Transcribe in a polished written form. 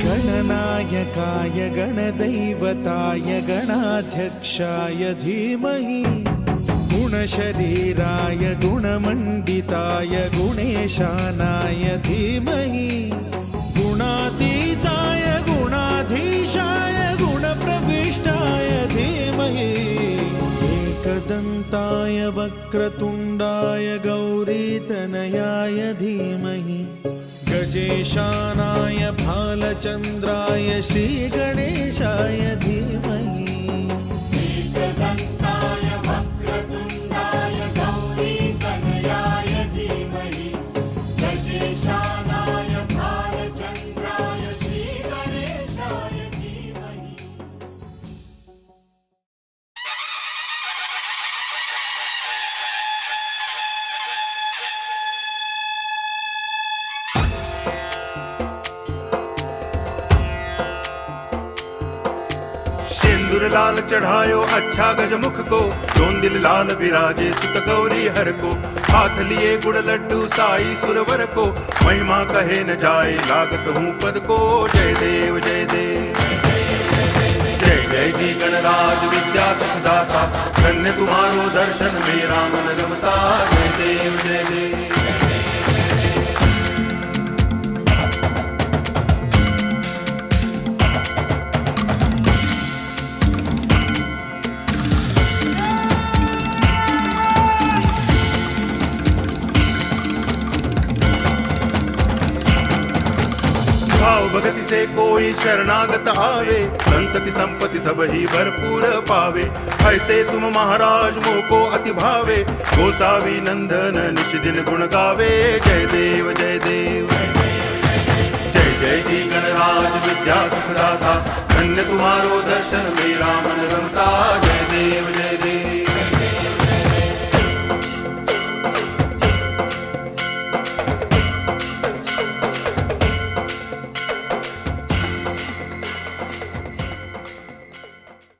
गणनायकाय गणदैवताय गणाध्यक्षाय धीमहि गुणशरीराय गुणमण्डिताय गुणेशानाय धीमहि गुणातीताय गुणाधीशाय गुणप्रविष्टाय धीमहि एकदन्ताय वक्रतुण्डाय गौरीतनयाय धीमहि गजेशानाय भालचन्द्राय श्रीगणेशाय धीमहि एकदन्ताय वक्रतुण्डाय गौरीतनयाय धीमहि गजेशानाय भालचन्द्राय श्रीगणेशाय धीमहि। सिंदूर लाल चढ़ायो अच्छा गजमुख को, जोन दिल लाल विराजे सुत गौरी हर को। हाथ लिए गुड़ लड्डू साई सुरवर को, महिमा कहे न जाए लागत हूँ पद को। जय देव जय देव जय जय जी गणराज विद्या सुखदाता, धन्य तुम्हारो दर्शन मेरा मन रमता। जय देव जय देव भाव भगति से कोई शरणागत आवे, संतति संपत्ति सब ही भरपूर पावे। ऐसे तुम महाराज मोको अति भावे, गोसावी नंदन निच दिन गुण गावे। जय देव जय देव जय जय जी गणराज विद्या सुखदाता, धन्य तुम्हारो दर्शन मेरा मन रमता। जय देव जय